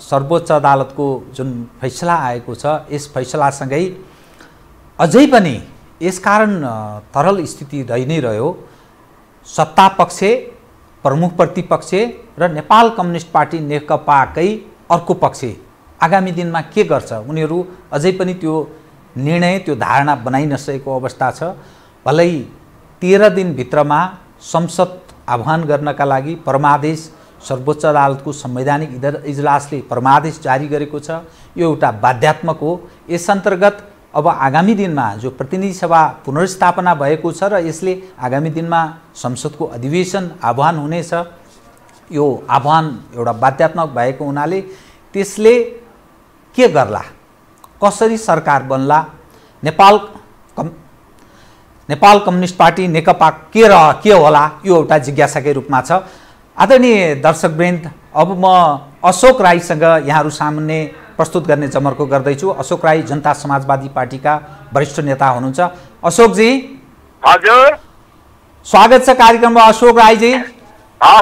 सर्वोच्च अदालतको जुन फैसला आएको छ यस फैसलासँगै अझै पनि यसकारण तरल स्थिति रहि नै रह्यो। सत्ता पक्ष, प्रमुख प्रतिपक्ष र नेपाल कम्युनिस्ट पार्टी नेकपाकै अर्को पक्ष आगामी दिनमा के गर्छ उनीहरू अझै पनि त्यो निर्णय, त्यो धारणा बनाइ नसकेको अवस्था छ। भलै 13 दिनभित्रमा संसद आह्वान गर्नका लागि परमादेश सर्वोच्च अदालतको संवैधानिक इजलासले परमादेश जारी गरेको छ। यो एउटा बाध्यात्मक हो। यस अन्तर्गत अब आगामी दिनमा जो प्रतिनिधि सभा पुनर्स्थापना भएको छ र यसले आगामी दिनमा संसदको अधिवेशन आह्वान हुनेछ। यो आह्वान एउटा बाध्यात्मक भएको हुनाले त्यसले के गर्ला, कसरी सरकार बन्ला, नेपाल कम्युनिस्ट पार्टी नेकपा के होला, यो एउटा जिज्ञासाकै रूपमा छ। आदरणीय दर्शकवृन्द, अब म अशोक राईसँग यहाँहरू सामुन्ने प्रस्तुत गर्ने जमर्को गर्दैछु। अशोक राई जनता समाजवादी पार्टीका वरिष्ठ नेता हुनुहुन्छ। अशोकजी हजुर, स्वागत छ कार्यक्रममा। अशोक राईजी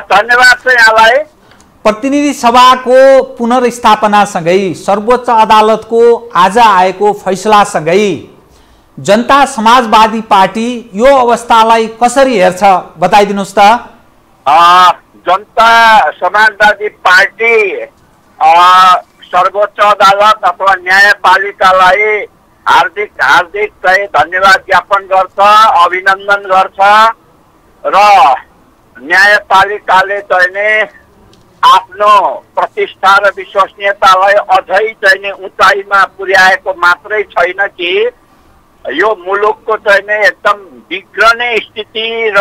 धन्यवाद छ यहाँलाई। प्रतिनिधि सभाको पुनर्स्थापनासँगै सर्वोच्च अदालतको आज आएको फैसलासँगै जनता समाजवादी पार्टी यो अवस्थालाई कसरी हेर्छ बताइदिनुहोस् त। जनता समाजवादी पार्टी सर्वोच्च अदालत अथवा न्यायपालिकालाई हार्दिक चाहिँ धन्यवाद ज्ञापन गर्छ, अभिनन्दन गर्छ र न्यायपालिकाले चाहिँ आफ्नो प्रतिष्ठा र विश्वसनीयतालाई अझै चाहिँ उचाइमा पुर्याएको मात्रै छैन कि यो मुलुकको चाहिँ एकदम बिग्रने स्थिति र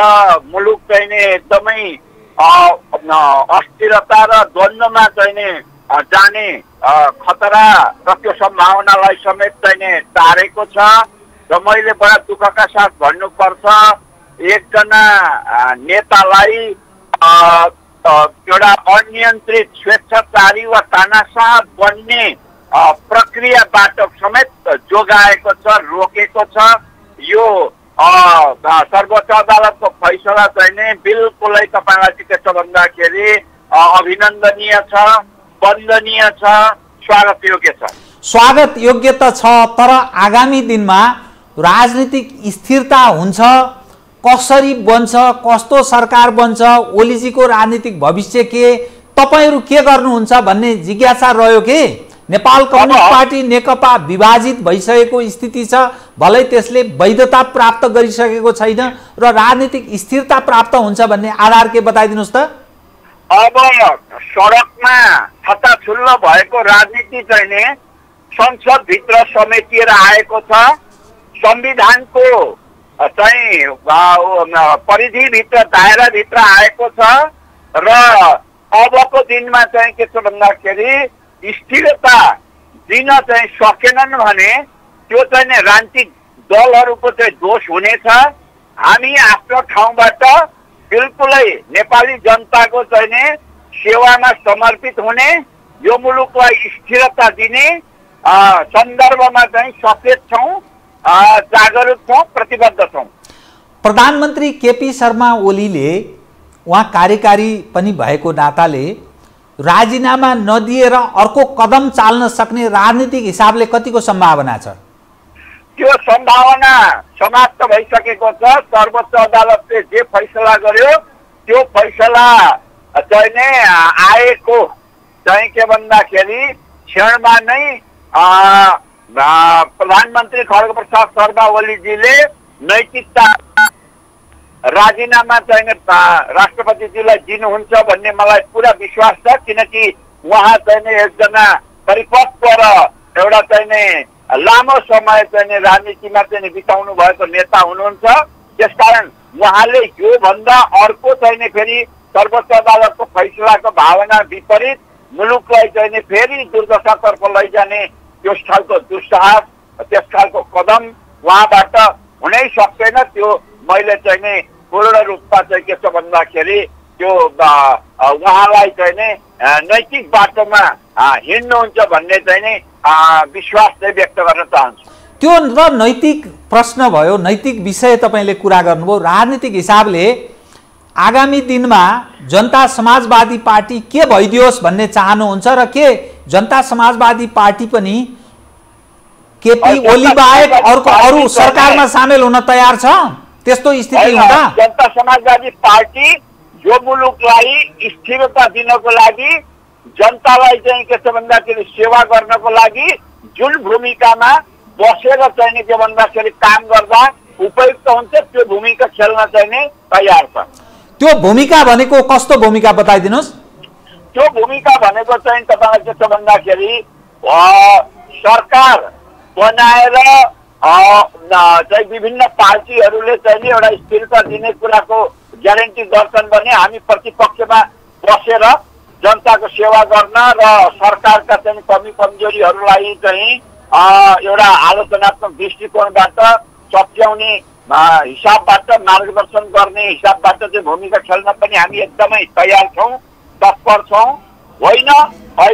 मुलुक चाहिँ एकदमै अस्थिरता र द्वन्द्वमा चाहिँ जाने खतरा र त्यो सम्भावनालाई समेत चाहिँ टारेको छ। र मैले बडा दुःखका साथ भन्नुपर्छ, एकजना नेतालाई एउटा अनियन्त्रित स्वेच्छाचारी वा तानाशाह बन्ने प्रक्रियाबाट समेत जोगाएको छ, रोकेको छ। यो सर्वोच्च अदालतको फैसला चाहिँ बिल्कुलै तपाईँलाई के छ भन्दाखेरि अभिनन्दनीय छ, वन्दनीय छ, स्वागत योग्य छ। स्वागत योग्य त छ, तर आगामी दिनमा राजनीतिक स्थिरता हुन्छ, कसरी बन्छ, कस्तो सरकार बन्छ, ओलीजीको राजनीतिक भविष्य के, तपाईहरु के गर्नुहुन्छ भन्ने जिज्ञासा रह्यो कि नेपाल कम्युनिस्ट पार्टी नेकपा विभाजित भइसकेको स्थिति छ, भलै त्यसले वैधता प्राप्त गरिसकेको छैन र राजनीतिक स्थिरता प्राप्त हुन्छ भन्ने आधार के बताइदिनुस् त। अब सडकमा छताछुल्लो भएको राजनीति चाहिँ संसद भित्र समेटिएर आएको छ, संविधानको चाहिँ परिधिभित्र दायराभित्र आएको छ र अबको दिनमा चाहिँ के छ भन्दाखेरि स्थिरता दिन चाहिँ सकेनन् भने त्यो चाहिँ राजनीतिक दलहरूको चाहिँ दोष हुनेछ। हामी आफ्नो ठाउँबाट बिल्कुलै नेपाली जनताको चाहिँ सेवामा समर्पित हुने, यो मुलुकलाई स्थिरता दिने सन्दर्भमा चाहिँ सचेत छौँ, जागरुक छौँ, प्रतिबद्ध छौँ। प्रधानमन्त्री केपी शर्मा ओलीले उहाँ कार्यकारी पनि भएको नाताले राजीनामा नदिएर अर्को कदम चाल्न सक्ने राजनीतिक हिसाबले कतिको सम्भावना छ? त्यो सम्भावना समाप्त भइसकेको छ। सर्वोच्च अदालतले जे फैसला गर्यो त्यो फैसला चाहिँ आएको चाहिँ के भन्दाखेरि क्षणमा नै प्रधानमन्त्री खड्गप्रसाद शर्मा ओलीजीले नैतिकता राजीनामा चाहिँ राष्ट्रपतिजीलाई दिनुहुन्छ भन्ने मलाई पुरा विश्वास छ, किनकि उहाँ चाहिँ एकजना परिपक्व र एउटा चाहिँ लामो समय चाहिँ राजनीतिमा चाहिँ बिताउनु भएको नेता हुनुहुन्छ। त्यसकारण उहाँले यो भन्दा अर्को चाहिँ फेरि सर्वोच्च अदालतको फैसलाको भावना विपरीत मुलुकलाई चाहिँ फेरि दुर्दशातर्फ लैजाने त्यस खालको दुस्साहस, त्यस खालको कदम उहाँबाट हुनै सक्दैन। त्यो मैले चाहिँ पूर्ण रूपमा चाहिँ के छ भन्दाखेरि त्यो उहाँलाई चाहिँ नैतिक बाटोमा हिँड्नुहुन्छ भन्ने चाहिँ विश्वास चाहिँ व्यक्त गर्न चाहन्छु। त्यो र नैतिक प्रश्न भयो, नैतिक विषय तपाईले कुरा गर्नुभयो। राजनीतिक हिसाबले आगामी दिनमा जनता समाजवादी पार्टी के भइदियोस् भन्ने चाहनुहुन्छ र के जनता समाजवादी पार्टी पनि केपी ओली बाहेक अरू सरकारमा सामेल हुन तयार छ? त्यस्तो स्थिति हुँदा जनता समाजवादी पार्टी यो मुलुकलाई स्थिरता दिनको लागि, जनतालाई चाहिँ के छ भन्दाखेरि सेवा गर्नको लागि जुन भूमिकामा बसेर चाहिँ के भन्दाखेरि काम गर्दा उपयुक्त हुन्छ त्यो भूमिका खेल्न चाहिँ तयार छ। त्यो भूमिका भनेको कस्तो भूमिका बताइदिनुहोस्? त्यो भूमिका भनेको चाहिँ तपाईँलाई के छ भन्दाखेरि सरकार बनाएर चाहिँ विभिन्न पार्टीहरूले चाहिँ एउटा स्थिरता दिने कुराको ग्यारेन्टी गर्छन् भने हामी प्रतिपक्षमा बसेर जनताको सेवा गर्न र सरकारका चाहिँ कमी कमजोरीहरूलाई चाहिँ एउटा आलोचनात्मक दृष्टिकोणबाट सच्याउने हिसाबबाट मार्गदर्शन गर्ने हिसाबबाट चाहिँ भूमिका खेल्न पनि हामी एकदमै तयार छौँ, तत्पर छौँ। होइन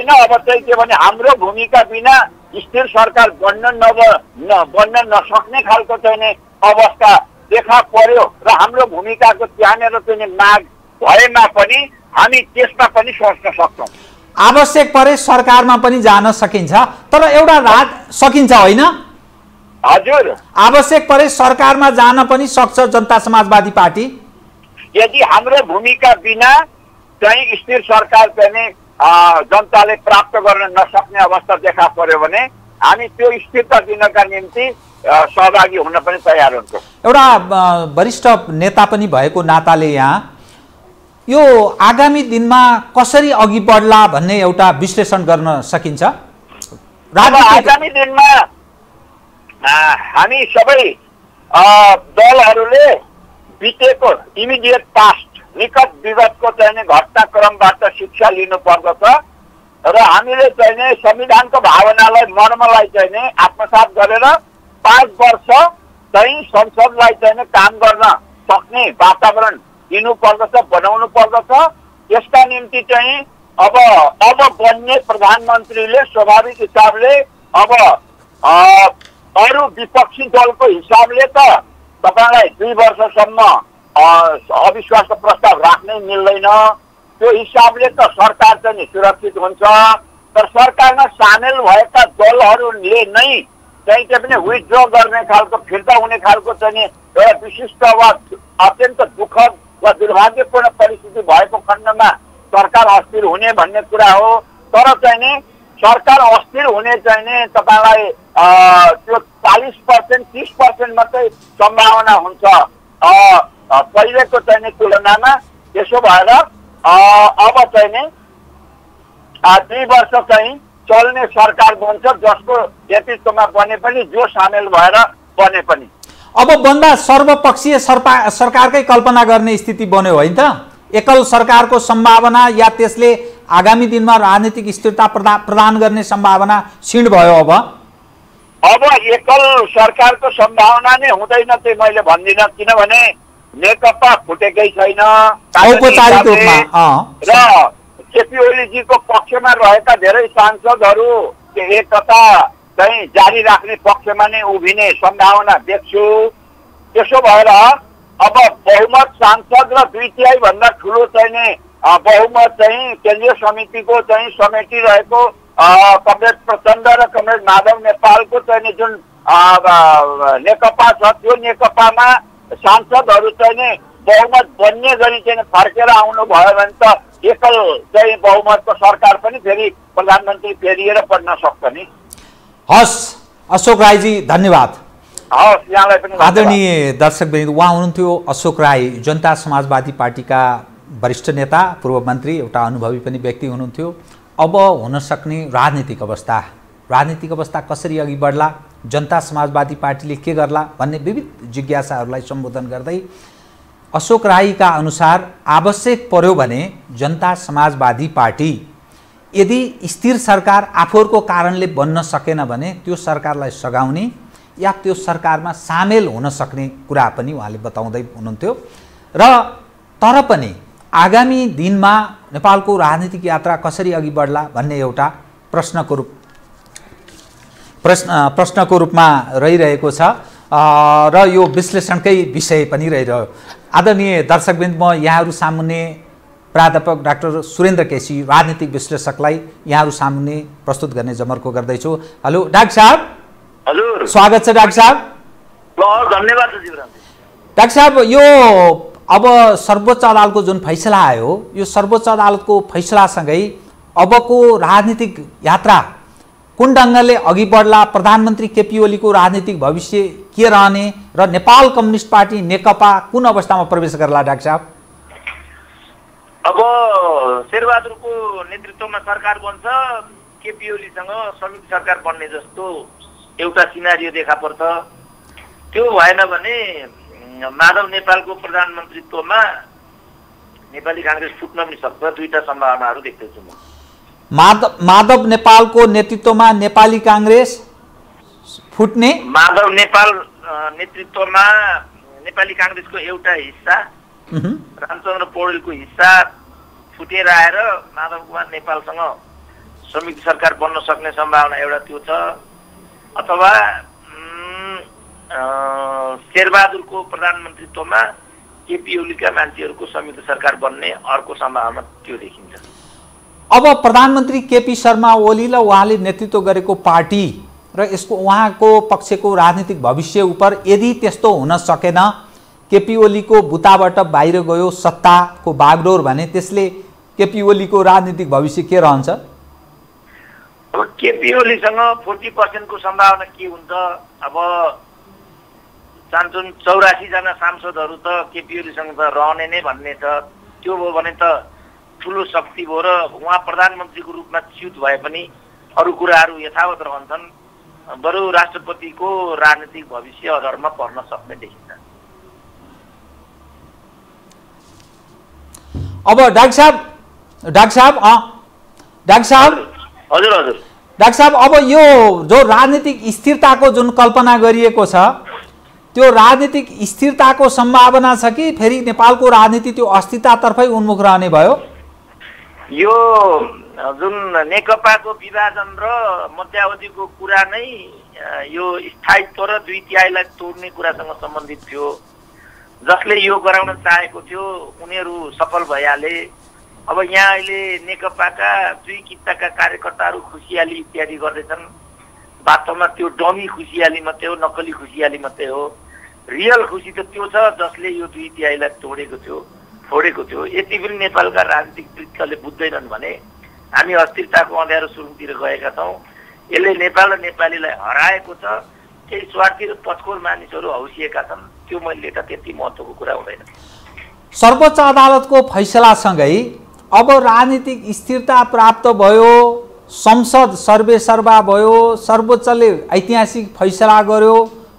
अब चाहिँ के भने हाम्रो भूमिका बिना स्थिर सरकार बन्न नसक्ने खालको चाहिँ अवस्था देखा पर्यो र हाम्रो भूमिकाको त्यहाँनिर चाहिँ माग भएमा पनि हामी त्यसमा पनि सोच्न सक्छौँ। आवश्यक परे सरकारमा पनि जान सकिन्छ, तर एउटा सकिन्छ होइन? हजुर, आवश्यक परे सरकारमा जान पनि सक्छ जनता समाजवादी पार्टी यदि हाम्रो भूमिका बिना चाहिँ स्थिर सरकार चाहिँ जनताले प्राप्त गर्न नसक्ने अवस्था देखा पर्यो भने हामी त्यो स्थिरता दिनका निम्ति सहभागी हुन पनि तयार हुन्छौँ। एउटा वरिष्ठ नेता पनि भएको नाताले यहाँ यो आगामी दिनमा कसरी अघि बढ्ला भन्ने एउटा विश्लेषण गर्न सकिन्छ? आगामी दिनमा हामी सबै दलहरूले बितेको इमिडिएट पास्ट निकट विगतको चाहिँ घटनाक्रमबाट शिक्षा लिनु पर्दछ र हामीले चाहिँ संविधानको भावनालाई मर्मलाई चाहिँ आत्मसात गरेर 5 वर्ष चाहिँ संसदलाई चाहिँ काम गर्न सक्ने वातावरण दिनु पर्दछ, बनाउनु पर्दछ। यसका निम्ति चाहिँ अब बन्ने प्रधानमन्त्रीले स्वाभाविक हिसाबले अब अरू विपक्षी दलको हिसाबले त तपाईँलाई 2 वर्षसम्म अविश्वासको प्रस्ताव राख्नै मिल्दैन। त्यो हिसाबले त सरकार चाहिँ सुरक्षित हुन्छ, तर सरकारमा सामेल भएका दलहरूले नै चाहिँ के पनि विथड्र गर्ने खालको, फिर्ता हुने खालको चाहिँ एउटा विशिष्ट वा अत्यन्त दुःखद वा दुर्भाग्यपूर्ण परिस्थिति भएको खण्डमा सरकार अस्थिर हुने भन्ने कुरा हो। तर चाहिँ सरकार अस्थिर हुने चाहिँ तपाईँलाई त्यो 40% 30% मात्रै सम्भावना हुन्छ पहिलेको चाहिँ तुलनामा। त्यसो भएर अब चाहिँ 2 वर्ष चाहिँ चल्ने सरकार बन्छ, जसको नेतृत्वमा बने पनि जो सामेल भएर बने पनि। अब बन्दा सर्वपक्षीय सरकारकै कल्पना गर्ने स्थिति बन्यो होइन त? एकल सरकारको सम्भावना या त्यसले आगामी दिनमा राजनीतिक स्थिरता प्रदान गर्ने सम्भावना क्षीण भयो। अब एकल सरकारको सम्भावना नै हुँदैन चाहिँ मैले भन्दिनँ, किनभने नेकपा फुटेकै छैन औपचारिक रूपमा र केपी ओलीजीको पक्षमा रहेका धेरै सांसदहरू एकता चाहिँ जारी राख्ने पक्षमा नै उभिने सम्भावना देख्छु। त्यसो भएर अब बहुमत सांसद र 2/3 भन्दा ठुलो चाहिँ बहुमत चाहिँ केन्द्रीय समितिको चाहिँ समेटिरहेको कमरेड प्रचण्ड र कमरेड माधव नेपालको चाहिँ जुन नेकपा छ, त्यो नेकपामा सांसदहरू चाहिँ बहुमत बन्ने गरी चाहिँ फर्केर आउनु भयो भने त एकल चाहिँ बहुमतको सरकार पनि फेरि प्रधानमन्त्री फेरिएर बन्न सक्छ नि। हस् अशोक राईजी, धन्यवाद। हस्, यहाँलाई पनि आदरणीय दर्शकवृन्द, उहाँ हुनुहुन्थ्यो अशोक राई, जनता समाजवादी पार्टीका वरिष्ठ नेता, पूर्व मन्त्री, एउटा अनुभवी पनि व्यक्ति हुनुहुन्थ्यो। अब हुन सक्ने राजनीतिक अवस्था कसरी अघि बढ्ला, जनता समाजवादी पार्टीले के गर्ला भन्ने विविध जिज्ञासाहरूलाई सम्बोधन गर्दै अशोक राईका अनुसार आवश्यक पर्यो भने जनता समाजवादी पार्टी यदि स्थिर सरकार आफूहरूको कारणले बन्न सकेन भने त्यो सरकारलाई सघाउने या त्यो सरकारमा सामेल हुन सक्ने कुरा पनि उहाँले बताउँदै हुनुहुन्थ्यो। र तर पनि आगामी दिनमा नेपालको राजनीतिक यात्रा कसरी अघि बढ्ला भन्ने एउटा प्रश्नको रूपमा रहिरहेको छ र यो विश्लेषणकै विषय पनि रहिरह्यो। आदरणीय दर्शकवृन्द, म यहाँहरू सामुन्ने प्राध्यापक डाक्टर सुरेन्द्र केसी राजनीतिक विश्लेषकलाई यहाँहरू सामुन्ने प्रस्तुत गर्ने जमर्को गर्दैछु। हेलो डाक्टर साहब। हजुर, स्वागत छ डाक्टर साहब। धन्यवाद जीवराम। डाक्टर साहब, यो अब सर्वोच्च अदालतको जुन फैसला आयो, यो सर्वोच्च अदालतको फैसलासँगै अबको राजनीतिक यात्रा कुन ढङ्गले अघि बढ्ला, प्रधानमन्त्री केपी ओलीको राजनीतिक भविष्य के रहने र नेपाल कम्युनिस्ट पार्टी नेकपा कुन अवस्थामा प्रवेश गर्ला डाक्टर साहब? अब शेरबहादुरको नेतृत्वमा सरकार बन्छ, केपी ओलीसँग संयुक्त सरकार बन्ने जस्तो एउटा सिनारियो देखा पर्छ। त्यो भएन भने माधव नेपालको प्रधानमन्त्रीत्वमा नेपाली कांग्रेस फुट्न पनि सक्छ। दुईटा सम्भावनाहरू देख्दैछु म। माधव नेपालको नेतृत्वमा नेपाली कांग्रेस फुट्ने, माधव नेपाल नेतृत्वमा नेपाली कांग्रेसको एउटा हिस्सा रामचन्द्र पौडेलको हिस्सा फुटेर आएर माधव कुमार नेपालसँग संयुक्त सरकार बन्न सक्ने सम्भावना एउटा त्यो छ। अथवा शेरबहादुरको प्रधानमन्त्रीत्वमा केपी ओलीका मान्छेहरूको संयुक्त सरकार बन्ने अर्को सम्भावना त्यो देखिन्छ। अब प्रधानमन्त्री केपी शर्मा ओली र उहाँले नेतृत्व गरेको पार्टी र यसको उहाँको पक्षको राजनीतिक भविष्य उपर यदि त्यस्तो हुन सकेन, केपी ओलीको बुताबाट बाहिर गयो सत्ताको बागडोर भने त्यसले केपी ओलीको राजनीतिक भविष्य के रहन्छ? अब केपी ओलीसँग 40% को सम्भावना के हुन्छ? अब 84 जना सांसदहरू त केपी ओलीसँग त रहने नै भन्ने छ। त्यो भयो भने त ठुलो शक्ति भयो र उहाँ प्रधानमन्त्रीको रूपमा च्युत भए पनि अरू कुराहरू यथावत रहन्छन्। बरु राष्ट्रपतिको राजनीतिक भविष्य अधरमा पर्न सक्ने देखिन्छ। अब डाक्टर साहब हजुर हजुर डाक्टर साहब, अब यो जो राजनीतिक स्थिरताको जुन कल्पना गरिएको छ, त्यो राजनीतिक स्थिरताको सम्भावना छ कि फेरि नेपालको राजनीति त्यो अस्थिरतातर्फै उन्मुख रहने भयो? यो जुन नेकपाको विभाजन र मध्यावधिको कुरा नै यो स्थायित्व र दुई तिहाईलाई तोड्ने कुरासँग सम्बन्धित थियो। जसले यो गराउन चाहेको थियो उनीहरू सफल भइहाले। अब यहाँ अहिले नेकपाका दुई कित्ताका कार्यकर्ताहरू खुसियाली इत्यादि गर्दैछन्। वास्तवमा त्यो डमी खुसियाली मात्रै हो, नक्कली खुसियाली मात्रै हो। रियल खुसी त त्यो छ जसले यो दुई तिहाईलाई फोडेको थियो। यति पनि नेपालका राजनीतिक वृत्तले बुझ्दैनन् भने हामी अस्थिरताको अँध्यारो सुरुङतिर गएका छौँ। यसले नेपाल र नेपालीलाई हराएको छ। केही स्वार्थी र पछकोर मानिसहरू हौसिएका छन्। त्यो मैले त त्यति महत्त्वको कुरा हुँदैन। सर्वोच्च अदालतको फैसलासँगै अब राजनीतिक स्थिरता प्राप्त भयो, संसद सर्वेसर्वा भयो, सर्वोच्चले ऐतिहासिक फैसला गर्यो,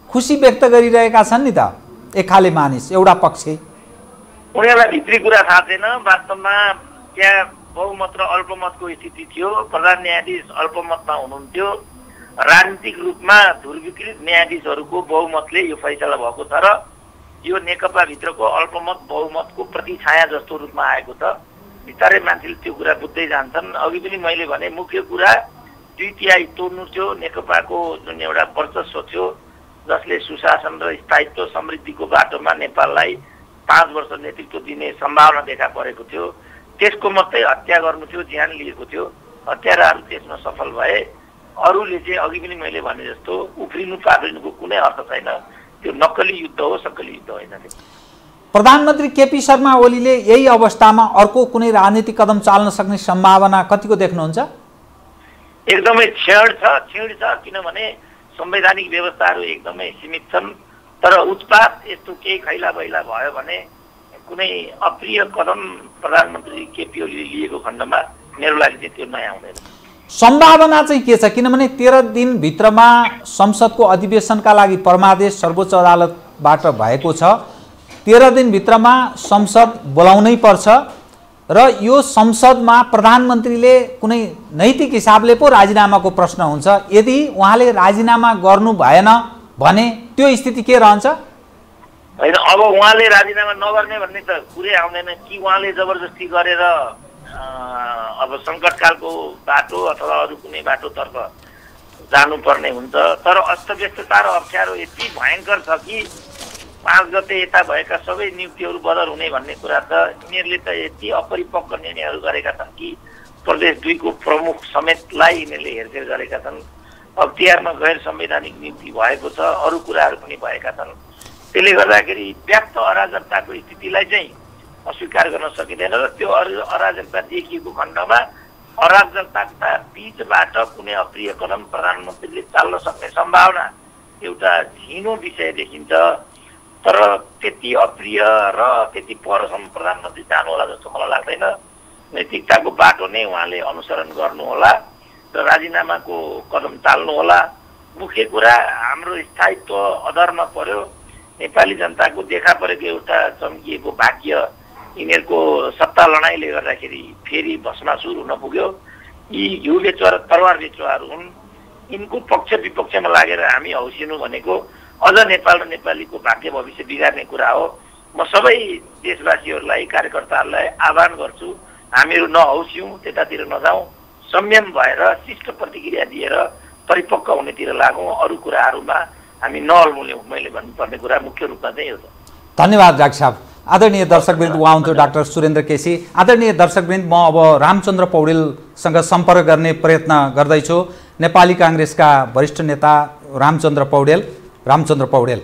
खुसी व्यक्त गरिरहेका छन् नि त एक खाले मानिस, एउटा पक्ष। उनीहरूलाई भित्री कुरा थाहा छैन। वास्तवमा त्यहाँ बहुमत र अल्पमतको स्थिति थियो। प्रधान न्यायाधीश अल्पमतमा हुनुहुन्थ्यो। राजनीतिक रूपमा ध्रुवीकृत न्यायाधीशहरूको बहुमतले यो फैसला भएको छ र यो नेकपाभित्रको अल्पमत बहुमतको प्रतिछाया जस्तो रूपमा आएको छ। बिस्तारै मान्छेले त्यो कुरा बुझ्दै जान्छन्। अघि पनि मैले भने मुख्य कुरा दुई तिहाई तोड्नु थियो। नेकपाको जुन एउटा वर्चस्व थियो जसले सुशासन र स्थायित्व समृद्धिको बाटोमा नेपाललाई 5 वर्ष नेतृत्व दिने सम्भावना देखा परेको थियो। त्यसको मात्रै हत्या गर्नु थियो, ज्यान लिएको थियो। हत्याराहरू त्यसमा सफल भए। अरूले चाहिँ अघि पनि मैले भने जस्तो उफ्रिनु पारिनुको कुनै अर्थ छैन। त्यो नक्कली युद्ध हो, सक्कली युद्ध होइन। प्रधानमन्त्री केपी शर्मा ओलीले यही अवस्थामा अर्को कुनै राजनीतिक कदम चाल्न सक्ने सम्भावना कतिको देख्नुहुन्छ? एकदमै क्षीण छ। किनभने संवैधानिक व्यवस्थाहरू एकदमै सीमित छन्। तर उत्पात यस्तो केही खैला बैला भयो भने कुनै अप्रिय कदम प्रधानमन्त्री केपी ओलीले लिएको खण्डमा मेरो लागि चाहिँ त्यो नयाँ हुँदैन। सम्भावना चाहिँ के छ? किनभने 13 दिनभित्रमा संसदको अधिवेशनका लागि परमादेश सर्वोच्च अदालतबाट भएको छ। 13 दिनभित्रमा संसद बोलाउनै पर्छ र यो संसदमा प्रधानमन्त्रीले कुनै नैतिक हिसाबले पो राजीनामाको प्रश्न हुन्छ। यदि उहाँले राजीनामा गर्नु भएन भने त्यो स्थिति के रहन्छ? होइन, अब उहाँले राजीनामा नगर्ने भन्ने त कुरै आउँदैन कि उहाँले जबरजस्ती गरेर अब सङ्कटकालको बाटो अथवा अरू कुनै बाटोतर्फ जानुपर्ने हुन्छ। तर अस्तव्यस्तता र अप्ठ्यारो यति भयङ्कर छ कि 5 गते यता भएका सबै नियुक्तिहरू बदल हुने भन्ने कुरा त यिनीहरूले त यति अपरिपक्व निर्णयहरू गरेका छन् कि प्रदेश 2 को प्रमुख समेतलाई यिनीहरूले हेरफेर गरेका छन्। अख्तियारमा गैर संवैधानिक नियुक्ति भएको छ, अरू कुराहरू पनि भएका छन्। त्यसले गर्दाखेरि व्याप्त अराजकताको स्थितिलाई चाहिँ अस्वीकार गर्न सकिँदैन र त्यो अराजकता देखिएको खण्डमा अराजकता बीचबाट कुनै अप्रिय कदम प्रधानमन्त्रीले चाल्न सक्ने सम्भावना एउटा झिनो विषय देखिन्छ। तर त्यति अप्रिय र त्यति परसम्म प्रधानमन्त्री जानु होला जस्तो मलाई लाग्दैन। नैतिकताको बाटो नै उहाँले अनुसरण गर्नुहोला र राजीनामाको कदम चाल्नु होला। मुख्य कुरा हाम्रो स्थायित्व अधरमा पर्यो। नेपाली जनताको देखा परेको एउटा चम्किएको भाग्य यिनीहरूको सत्ता लडाइँले गर्दाखेरि फेरि भस्मासुर हुन पुग्यो। यी घिउ बेचुवा र तरवार बेचुवाहरू हुन्। यिनको पक्ष विपक्षमा लागेर हामी हौसिनु भनेको अझ नेपाल र नेपालीको भाग्य भविष्य बिगार्ने कुरा हो। म सबै देशवासीहरूलाई, कार्यकर्ताहरूलाई आह्वान गर्छु, हामीहरू नहौस्यौँ, त्यतातिर नजाउँ, संयम भएर शिष्ट प्रतिक्रिया दिएर परिपक्व हुनेतिर लागौँ। अरू कुराहरूमा हामी नअल्मुल्यौँ। मैले भन्नुपर्ने कुरा मुख्य रूपमा चाहिँ हो। धन्यवाद डाक्टर साहब। आदरणीय दर्शकवृन्द, उहाँ हुनुहुन्थ्यो डाक्टर सुरेन्द्र केसी। आदरणीय दर्शकवृन्द, म अब रामचन्द्र पौडेलसँग सम्पर्क गर्ने प्रयत्न गर्दैछु। नेपाली काङ्ग्रेसका वरिष्ठ नेता रामचन्द्र पौडेल।